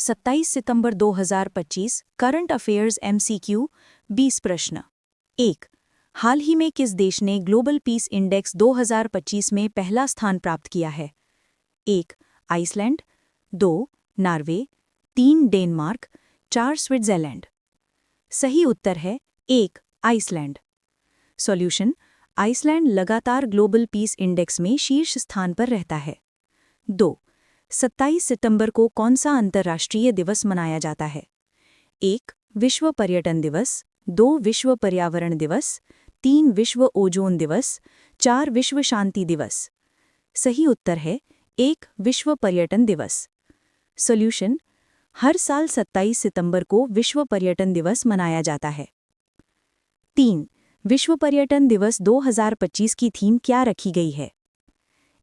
27 सितंबर 2025 current affairs MCQ 20 प्रश्न। 1. हाल ही में किस देश ने ग्लोबल पीस इंडेक्स 2025 में पहला स्थान प्राप्त किया है? 1. आइसलैंड, 2. नॉर्वे, 3. डेनमार्क, 4. स्विट्जरलैंड। सही उत्तर है 1. आइसलैंड। सॉल्यूशन: आइसलैंड लगातार ग्लोबल पीस इंडेक्स में शीर्ष स्थान पर रहता है। 2. 27 सितंबर को कौन सा अंतर्राष्ट्रीय दिवस मनाया जाता है? 1. विश्व पर्यटन दिवस, 2. विश्व पर्यावरण दिवस, 3. विश्व ओजोन दिवस, 4. विश्व शांति दिवस। सही उत्तर है 1. विश्व पर्यटन दिवस। सॉल्यूशन: हर साल 27 सितंबर को विश्व पर्यटन दिवस मनाया जाता है। 3. विश्व पर्यटन दिवस 2025 की थीम क्या रखी गई है?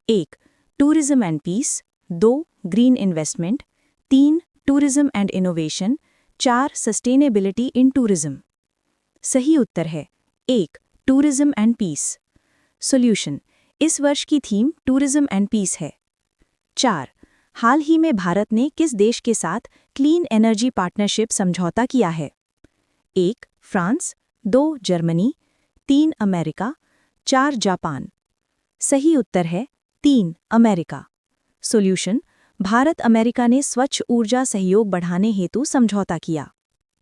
1. Tourism and peace, 2. Green investment, 3. Tourism and innovation, 4. Sustainability in tourism. सही उत्तर है 1. Tourism and piece. सॉल्यूशन: इस वर्ष की थीम टूरिज्म एंड पीस है। 4. हाल ही में भारत ने किस देश के साथ क्लीन एनर्जी पार्टनरशिप समझौता किया है? 1. फ्रांस, 2. जर्मनी, 3. अमेरिका, 4. जापान। सही उत्तर है 3. अमेरिका। सॉल्यूशन: भारत अमेरिका ने स्वच्छ ऊर्जा सहयोग बढ़ाने हेतु समझौता किया।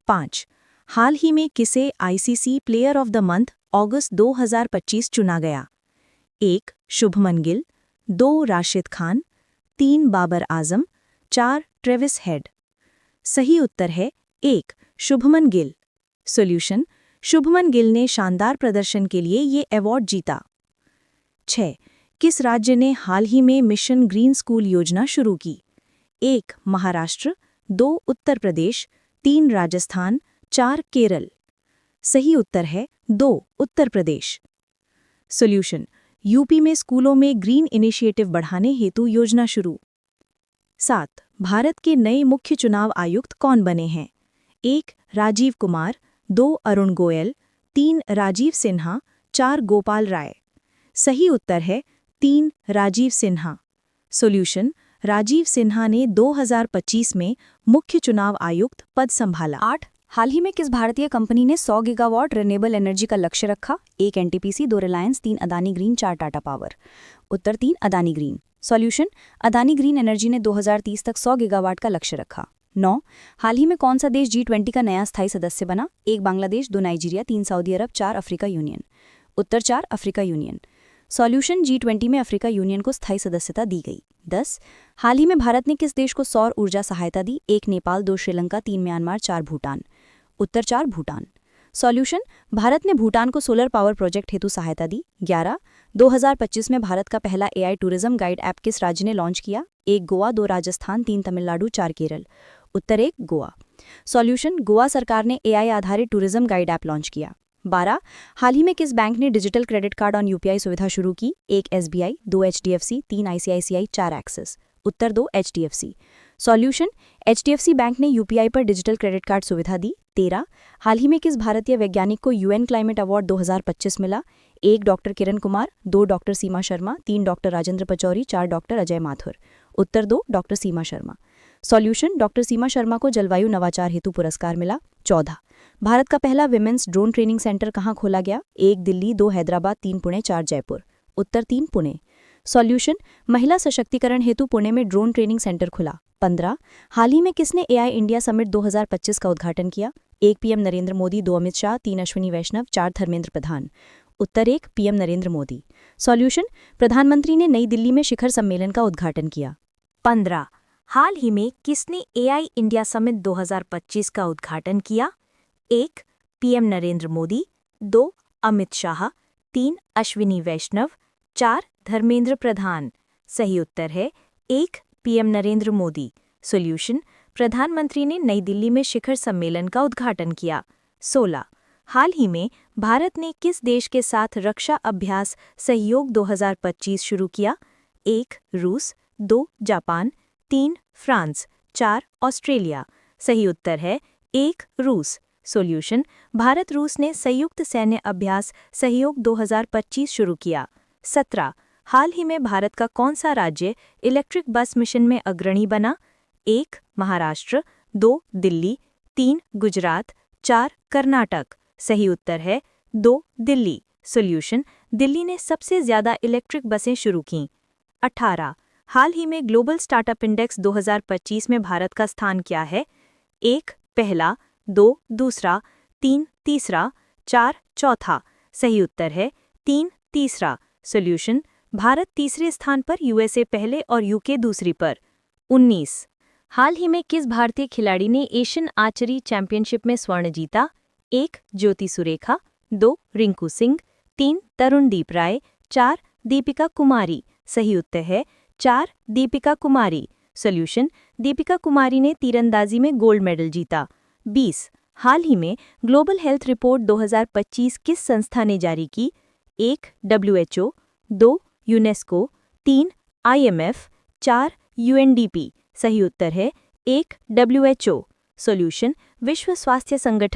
5. हाल ही में किसे ICC player of the month अगस्त 2025 चुना गया? 1. शुभमन गिल, 2. राशिद खान, 3. बाबर आजम, 4. Travis Head. सही उत्तर है 1. शुभमन गिल। सॉल्यूशन: शुभमन गिल ने शानदार प्रदर्शन के लिए ये अवार्ड जीता। 6. किस राज्य ने हाल ही में मिशन ग्रीन स्कूल योजना शुरू की? 1. महाराष्ट्र, 2. उत्तर प्रदेश, 3. राजस्थान, 4. केरल। सही उत्तर है 2. उत्तर प्रदेश। सॉल्यूशन: यूपी में स्कूलों में ग्रीन इनिशिएटिव बढ़ाने हेतु योजना शुरू। 7. भारत के नए मुख्य चुनाव आयुक्त कौन बने हैं? 1. राजीव कुमार, 2. अरुण गोयल, 3. राजीव सिन्हा, 4. गोपाल राय। सही उत्तर है 3. राजीव सिन्हा। सॉल्यूशन: राजीव सिन्हा ने 2025 में मुख्य चुनाव आयुक्त पद संभाला। 8. हाल ही में किस भारतीय कंपनी ने 100 गीगावाट रिन्यूएबल एनर्जी का लक्ष्य रखा? 1. NTPC, 2. Reliance, 3. Adani green, 4. Tata power. उत्तर 3. Adani green. Solution: Adani green energy ने 2030 तक 100 गीगावाट का लक्ष्य रखा। 9. हाल ही में कौन सा देश G20 का नया स्थायी सदस्य बना? 1. Bangladesh, 2. Nigeria, 3. Saudi Arab, 4. Africa union. उत्तर 4. Africa union. सॉल्यूशन: G20 में अफ्रीका यूनियन को स्थायी सदस्यता दी गई। 10. हाल ही में भारत ने किस देश को सौर ऊर्जा सहायता दी? 1. नेपाल, 2. श्रीलंका, 3. म्यांमार, 4. भूटान। उत्तर 4. भूटान। सॉल्यूशन: भारत ने भूटान को सोलर पावर प्रोजेक्ट हेतु सहायता दी। 11. 2025 में भारत का पहला AI टूरिज्म गाइड ऐप किस राज्य ने लॉन्च किया? 1. गोवा, 2. राजस्थान, 3. तमिलनाडु, 4. केरल। उत्तर 1. गोवा। सॉल्यूशन: गोवा सरकार ने AI आधारित टूरिज्म गाइड ऐप लॉन्च किया। 12. हाल ही में किस बैंक ने digital credit card on UPI सुविधा शुरू की? 1. SBI, 2. HDFC, 3. ICICI, 4. एक्सिस। उत्तर 2. HDFC। सॉल्यूशन: HDFC बैंक ने UPI पर डिजिटल क्रेडिट कार्ड सुविधा दी। 13. हाल ही में किस भारतीय वैज्ञानिक को UN क्लाइमेट अवार्ड 2025 मिला? 1. डॉक्टर किरण कुमार, 2. डॉक्टर सीमा शर्मा, 3. डॉक्टर राजेंद्र पचौरी, 4. डॉक्टर अजय माथुर। उत्तर 2. डॉक्टर सीमा शर्मा। सॉल्यूशन: डॉक्टर सीमा शर्मा को जलवायु नवाचार हेतु पुरस्कार मिला। 14. भारत का पहला विमेंस ड्रोन ट्रेनिंग सेंटर कहाँ खोला गया? 1. दिल्ली, 2. हैदराबाद, 3. पुणे, 4. जयपुर। उत्तर 3. पुणे। सॉल्यूशन: महिला सशक्तिकरण हेतु पुणे में ड्रोन ट्रेनिंग सेंटर खुला। 15. हाल ही में किसने AI इंडिया समिट 2025 का उद्घाटन किया? 1. PM नरेंद्र मोदी, 2. अमित शाह, 3. अश्विनी वैष्णव, 4. धर्मेंद्र प्रधान। उत्तर 1. PM नरेंद्र मोदी। सॉल्यूशन: प्रधानमंत्री ने नई दिल्ली में शिखर सम्मेलन का उद्घाटन किया। 15. हाल ही में किसने AI इंडिया समिट 2025 का उद्घाटन किया? 1. PM नरेंद्र मोदी, 2. अमित शाह, 3. अश्विनी वैष्णव, 4. धर्मेंद्र प्रधान। सही उत्तर है 1. PM नरेंद्र मोदी। सॉल्यूशन: प्रधानमंत्री ने नई दिल्ली में शिखर सम्मेलन का उद्घाटन किया। 16. हाल ही में भारत ने किस देश के साथ रक्षा अभ्यास सहयोग 2025 शुरू किया? 1. रूस, 2. जापान, 3. फ्रांस, 4. ऑस्ट्रेलिया। सही उत्तर है 1. रूस। सॉल्यूशन: भारत रूस ने संयुक्त सैन्य अभ्यास सहयोग 2025 शुरू किया। 17. हाल ही में भारत का कौन सा राज्य इलेक्ट्रिक बस मिशन में अग्रणी बना? 1 महाराष्ट्र, 2 दिल्ली, 3 गुजरात, 4 कर्नाटक। सही उत्तर है 2 दिल्ली। सॉल्यूशन, दिल्ली ने सबसे ज़्यादा इलेक्ट्रिक बसें शुरू कीं। 18 हाल ही में ग्लोबल स्टार्टअप इंडेक्स 2025 में भारत का स्थान क्या है? 1 पहला, 2 दूसरा, 3 तीसरा, 4 चौथा। सही उत्तर है 3 तीसरा। सॉल्यूशन, भारत तीसरे स्थान पर, यूएसए पहले और यूके दूसरी पर। 19 हाल ही में किस भारतीय खिलाड़ी ने एशियन आर्चरी चैंपियनशिप में स्वर्ण जीता? 1 ज्योति सुरेखा, 2 रिंकू सिंह, 3 तरुणदीप राय, 4 दीपिका कुमारी। सही उत्तर है 4 दीपिका कुमारी। सॉल्यूशन, दीपिका कुमारी ने तीरंदाजी में गोल्ड मेडल जीता। 20 हाल ही में ग्लोबल हेल्थ रिपोर्ट 2025 किस संस्था ने जारी की? 1 WHO, 2 यूनेस्को, 3 IMF, 4 UNDP। सही उत्तर है 1 WHO। सॉल्यूशन, विश्व स्वास्थ्य संगठन